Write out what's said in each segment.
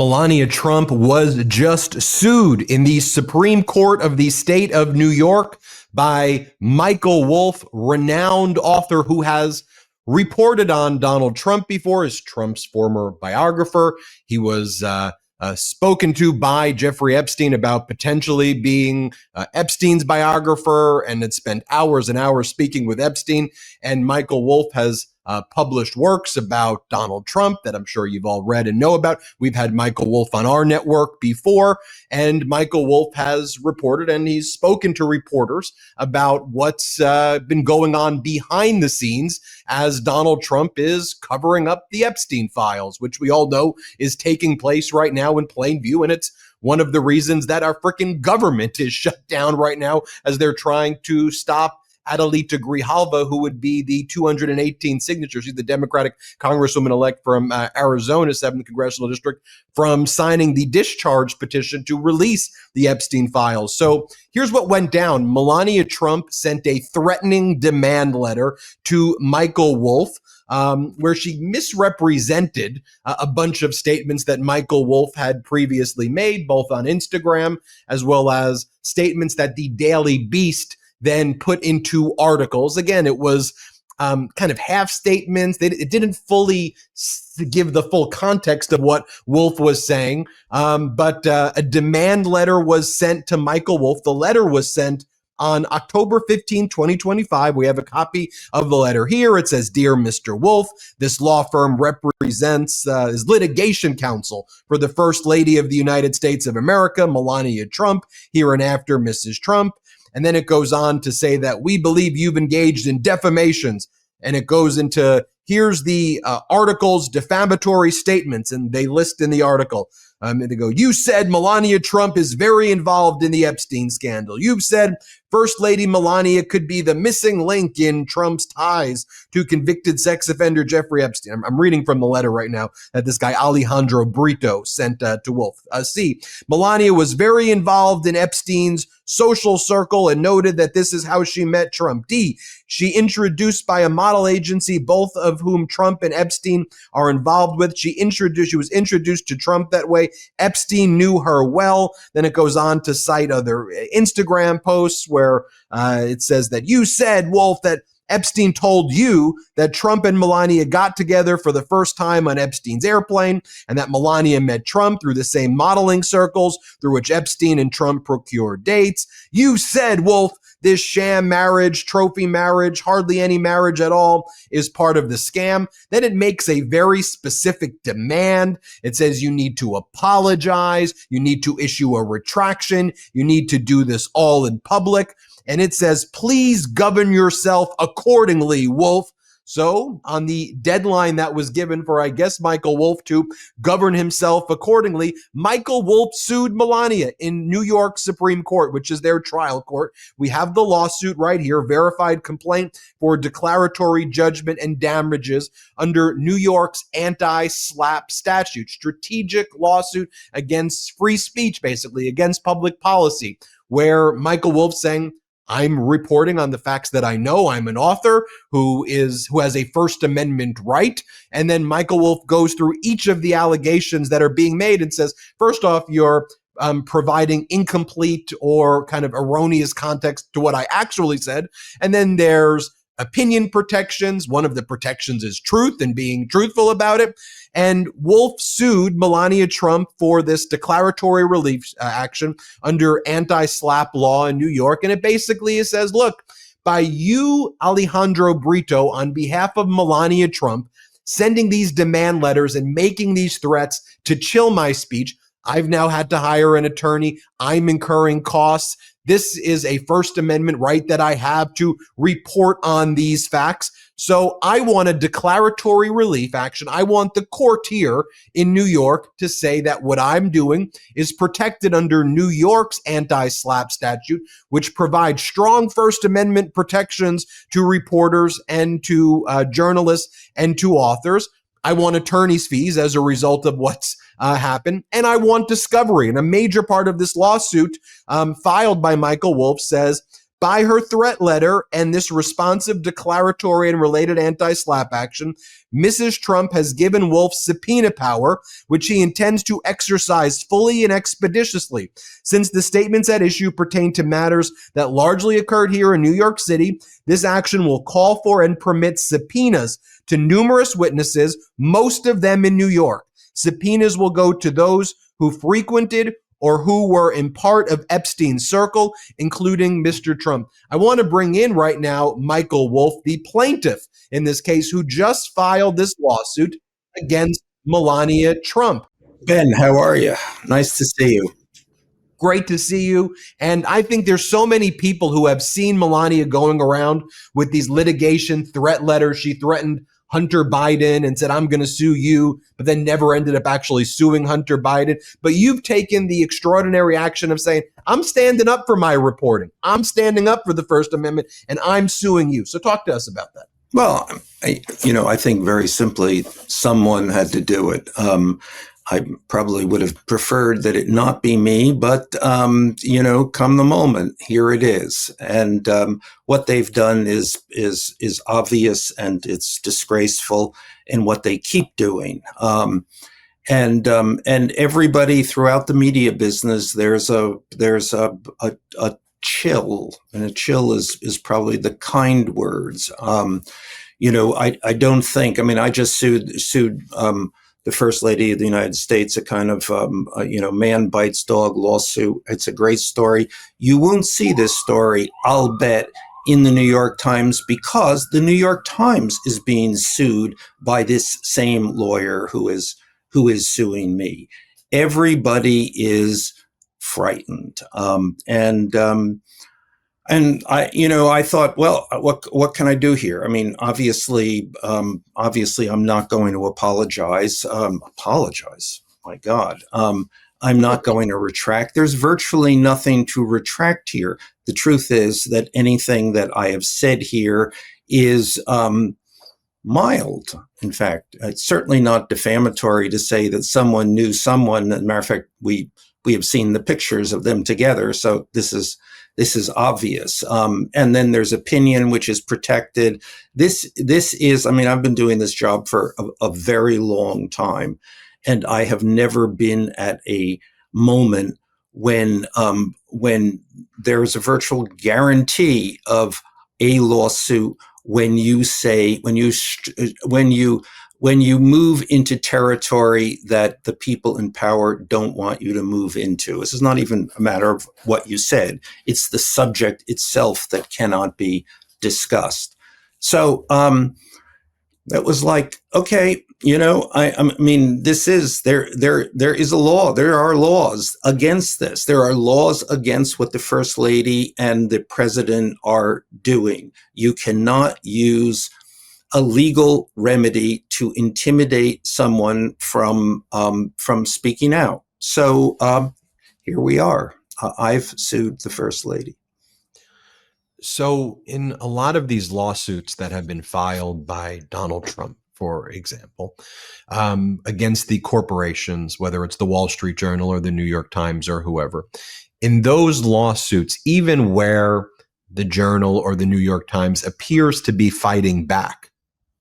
Melania Trump was just sued in the Supreme Court of the state of New York by Michael Wolff, renowned author who has reported on Donald Trump before as Trump's former biographer. He was spoken to by Jeffrey Epstein about potentially being Epstein's biographer, and had spent hours and hours speaking with Epstein. And Michael Wolff has published works about Donald Trump that I'm sure you've all read and know about. We've had Michael Wolff on our network before, and Michael Wolff has reported, and he's spoken to reporters about what's been going on behind the scenes as Donald Trump is covering up the Epstein files, which we all know is taking place right now in plain view. And it's one of the reasons that our freaking government is shut down right now as they're trying to stop Adelita Grijalva, who would be the 218 signatures, she's the Democratic Congresswoman-elect from Arizona, 7th Congressional District, from signing the discharge petition to release the Epstein files. So here's what went down. Melania Trump sent a threatening demand letter to Michael Wolff, where she misrepresented a bunch of statements that Michael Wolff had previously made, both on Instagram as well as statements that the Daily Beast then put into articles. Again, it was kind of half statements. It didn't fully give the full context of what Wolff was saying, but a demand letter was sent to Michael Wolff. The letter was sent on October 15, 2025. We have a copy of the letter here. It says, "Dear Mr. Wolff, this law firm represents is litigation counsel for the First Lady of the United States of America, Melania Trump, hereinafter Mrs. Trump." And then it goes on to say that we believe you've engaged in defamations. And it goes into, here's the article's defamatory statements. And they list in the article, and they go, "You said Melania Trump is very involved in the Epstein scandal. You've said First Lady Melania could be the missing link in Trump's ties to convicted sex offender Jeffrey Epstein." I'm reading from the letter right now that this guy Alejandro Brito sent to Wolff. C, Melania was very involved in Epstein's social circle and noted that this is how she met Trump. D, she introduced by a model agency, both of whom Trump and Epstein are involved with. She was introduced to Trump that way. Epstein knew her well. Then it goes on to cite other Instagram posts where it says that you said, Wolff, that Epstein told you that Trump and Melania got together for the first time on Epstein's airplane, and that Melania met Trump through the same modeling circles through which Epstein and Trump procured dates. You said, Wolff, this sham marriage, trophy marriage, hardly any marriage at all is part of the scam. Then it makes a very specific demand. It says you need to apologize. You need to issue a retraction. You need to do this all in public. And it says, please govern yourself accordingly, Wolff. So on the deadline that was given for, I guess, Michael Wolff to govern himself accordingly, Michael Wolff sued Melania in New York Supreme Court, which is their trial court. We have the lawsuit right here, verified complaint for declaratory judgment and damages under New York's anti-SLAPP statute, strategic lawsuit against free speech, basically, against public policy, where Michael Wolff saying, I'm reporting on the facts that I know. I'm an author who has a First Amendment right. And then Michael Wolff goes through each of the allegations that are being made and says, first off, you're providing incomplete or kind of erroneous context to what I actually said. And then there's opinion protections. One of the protections is truth and being truthful about it. And Wolff sued Melania Trump for this declaratory relief action under anti-SLAPP law in New York. And it basically says, look, by you, Alejandro Brito, on behalf of Melania Trump, sending these demand letters and making these threats to chill my speech, I've now had to hire an attorney. I'm incurring costs. This is a First Amendment right that I have to report on these facts. So I want a declaratory relief action. I want the court here in New York to say that what I'm doing is protected under New York's anti-SLAPP statute, which provides strong First Amendment protections to reporters and to journalists and to authors. I want attorney's fees as a result of what's happened, and I want discovery. And a major part of this lawsuit filed by Michael Wolff says, By her threat letter and this responsive declaratory and related anti-SLAPP action, Mrs. Trump has given Wolff subpoena power, which he intends to exercise fully and expeditiously. Since the statements at issue pertain to matters that largely occurred here in New York City, this action will call for and permit subpoenas to numerous witnesses, most of them in New York. Subpoenas will go to those who frequented or who were in part of Epstein's circle, including Mr. Trump. I want to bring in right now Michael Wolff, the plaintiff in this case, who just filed this lawsuit against Melania Trump. Ben, how are you? Nice to see you. Great to see you. And I think there's so many people who have seen Melania going around with these litigation threat letters. She threatened Hunter Biden and said, I'm going to sue you, but then never ended up actually suing Hunter Biden. But you've taken the extraordinary action of saying, I'm standing up for my reporting. I'm standing up for the First Amendment, and I'm suing you. So talk to us about that. Well, I think very simply, someone had to do it. I probably would have preferred that it not be me, but, come the moment, here it is. And what they've done is obvious, and it's disgraceful, and what they keep doing. And everybody throughout the media business, there's a chill, and a chill is probably the kind words. I don't think, I just sued the First Lady of the United States, a kind of, man bites dog lawsuit. It's a great story. You won't see this story, I'll bet, in the New York Times, because the New York Times is being sued by this same lawyer who is suing me. Everybody is frightened. And I thought, well, what can I do here? Obviously, I'm not going to apologize. My God. I'm not going to retract. There's virtually nothing to retract here. The truth is that anything that I have said here is mild. In fact, it's certainly not defamatory to say that someone knew someone. As a matter of fact, we have seen the pictures of them together. So this is obvious. And then there's opinion, which is protected. This is, I've been doing this job for a very long time, and I have never been at a moment when there's a virtual guarantee of a lawsuit when you move into territory that the people in power don't want you to move into. This is not even a matter of what you said. It's the subject itself that cannot be discussed. So that was like, okay, this is, there is a law. There are laws against this. There are laws against what the First Lady and the President are doing. You cannot use a legal remedy to intimidate someone from speaking out. So here we are. I've sued the First Lady. So in a lot of these lawsuits that have been filed by Donald Trump, for example, against the corporations, whether it's the Wall Street Journal or the New York Times or whoever, in those lawsuits, even where the Journal or the New York Times appears to be fighting back,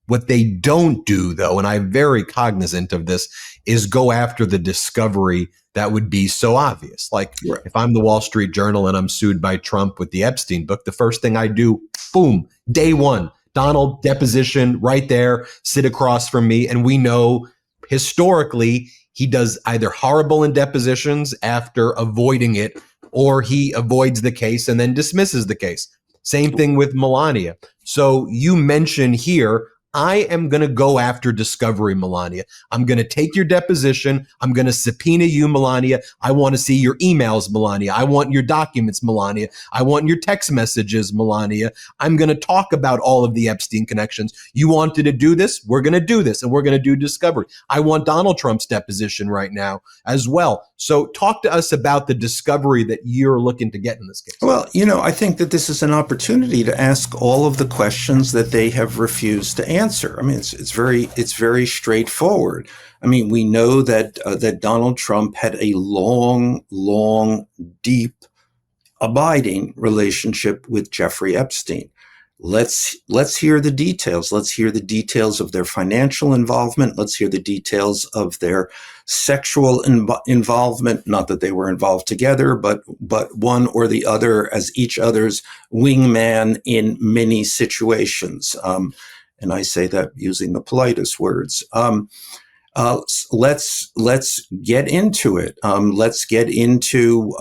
what they don't do, though, and I'm very cognizant of this, is go after the discovery that would be so obvious. Like, right. If I'm the Wall Street Journal and I'm sued by Trump with the Epstein book, the first thing I do, boom, day one, Donald deposition right there, sit across from me. And we know historically he does either horrible in depositions after avoiding it, or he avoids the case and then dismisses the case. Same thing with Melania. So you mention here, I am going to go after discovery, Melania. I'm going to take your deposition. I'm going to subpoena you, Melania. I want to see your emails, Melania. I want your documents, Melania. I want your text messages, Melania. I'm going to talk about all of the Epstein connections. You wanted to do this? We're going to do this, and we're going to do discovery. I want Donald Trump's deposition right now as well. So talk to us about the discovery that you're looking to get in this case. Well, I think that this is an opportunity to ask all of the questions that they have refused to answer. It's very straightforward. We know that Donald Trump had a long, deep abiding relationship with Jeffrey Epstein. Let's hear the details. Let's hear the details of their financial involvement. Let's hear the details of their sexual involvement. Not that they were involved together, but one or the other as each other's wingman in many situations. And I say that using the politest words. Let's get into it. Let's get into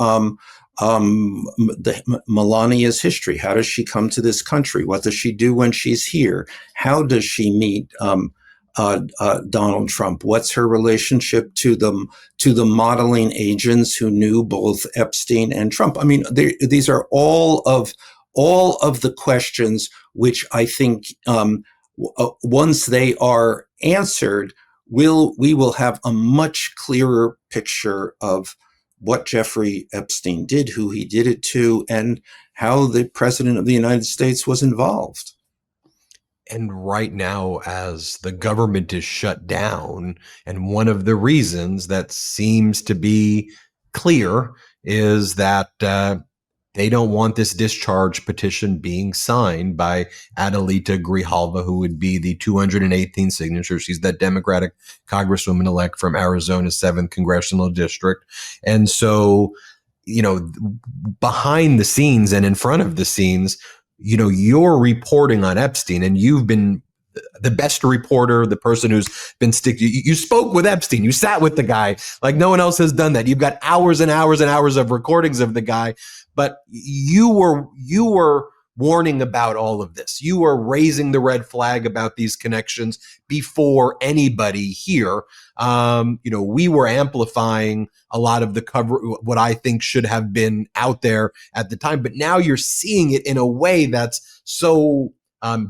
Melania's history. How does she come to this country? What does she do when she's here? How does she meet Donald Trump? What's her relationship to the modeling agents who knew both Epstein and Trump? I mean, these are all of the questions which I think once they are answered, we will have a much clearer picture of what Jeffrey Epstein did, who he did it to, and how the president of the United States was involved. And right now, as the government is shut down, and one of the reasons that seems to be clear is that they don't want this discharge petition being signed by Adelita Grijalva, who would be the 218th signature. She's that Democratic Congresswoman-elect from Arizona's 7th Congressional District. And so, behind the scenes and in front of the scenes, you're reporting on Epstein, and you've been the best reporter, the person who's been you spoke with Epstein, you sat with the guy like no one else has done that. You've got hours and hours and hours of recordings of the guy, but you were warning about all of this. You were raising the red flag about these connections before anybody here. We were amplifying a lot of the cover, what I think should have been out there at the time, but now you're seeing it in a way that's so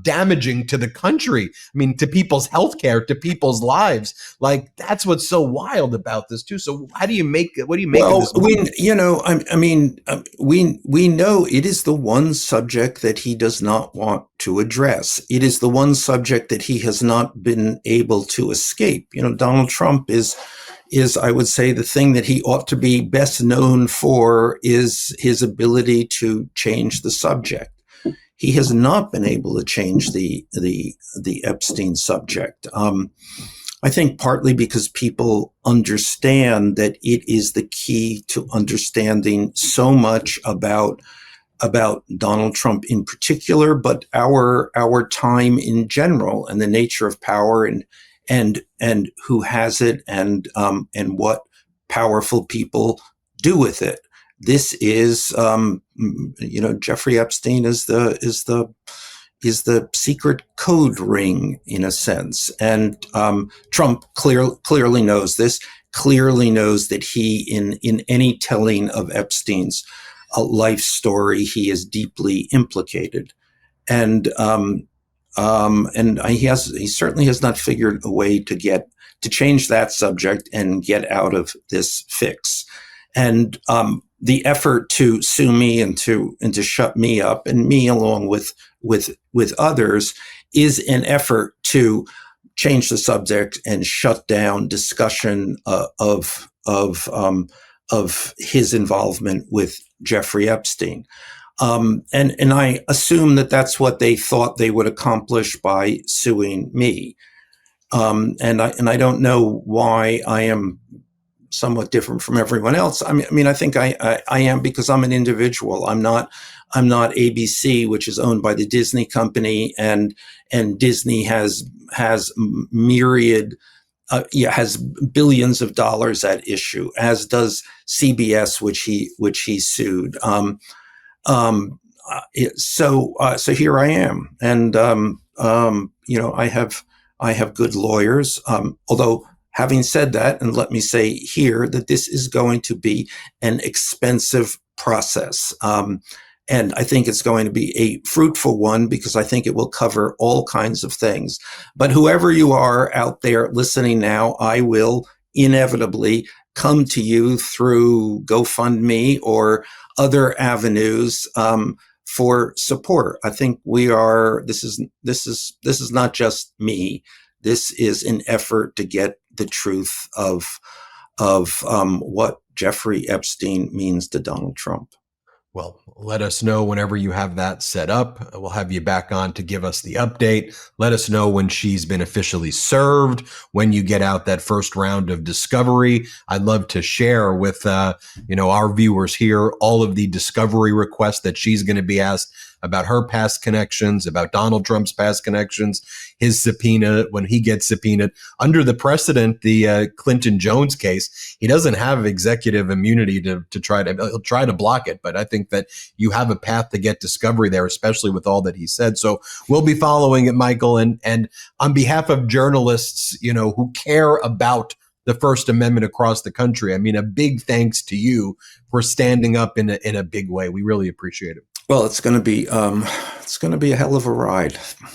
damaging to the country. I mean, to people's healthcare, to people's lives. Like, that's what's so wild about this too. So what do you make of this? We know it is the one subject that he does not want to address. It is the one subject that he has not been able to escape. Donald Trump is, I would say, the thing that he ought to be best known for is his ability to change the subject. He has not been able to change the Epstein subject. I think partly because people understand that it is the key to understanding so much about Donald Trump in particular, but our time in general, and the nature of power, and who has it, and what powerful people do with it. This is, Jeffrey Epstein is the secret code ring in a sense, and Trump clearly knows this. Clearly knows that he, in any telling of Epstein's life story, he is deeply implicated, and he certainly has not figured a way to change that subject and get out of this fix, and the effort to sue me and to shut me up, and me along with others, is an effort to change the subject and shut down discussion of his involvement with Jeffrey Epstein. And I assume that that's what they thought they would accomplish by suing me. And I don't know why I am somewhat different from everyone else. I mean, I think I am, because I'm an individual. I'm not ABC, which is owned by the Disney company, and Disney has myriad, has billions of dollars at issue, as does CBS, which he sued. So here I am, and I have good lawyers. Although, having said that, and let me say here that this is going to be an expensive process. And I think it's going to be a fruitful one, because I think it will cover all kinds of things. But whoever you are out there listening now, I will inevitably come to you through GoFundMe or other avenues for support. I think this is not just me. This is an effort to get the truth of what Jeffrey Epstein means to Donald Trump. Well, let us know whenever you have that set up. We'll have you back on to give us the update. Let us know when she's been officially served, when you get out that first round of discovery. I'd love to share with our viewers here all of the discovery requests that she's going to be asked about her past connections, about Donald Trump's past connections, his subpoena, when he gets subpoenaed. Under the precedent, the Clinton-Jones case, he doesn't have executive immunity to try to, he'll try to block it. But I think that you have a path to get discovery there, especially with all that he said. So we'll be following it, Michael. And on behalf of journalists, who care about the First Amendment across the country, I mean, a big thanks to you for standing up in a big way. We really appreciate it. Well, it's going to be a hell of a ride. On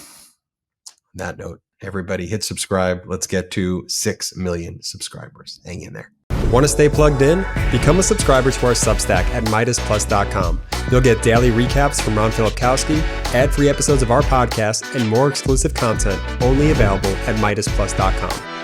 that note, everybody hit subscribe. Let's get to 6 million subscribers. Hang in there. Want to stay plugged in? Become a subscriber to our Substack at MeidasPlus.com. You'll get daily recaps from Ron Filipkowski, ad-free episodes of our podcast, and more exclusive content only available at MeidasPlus.com.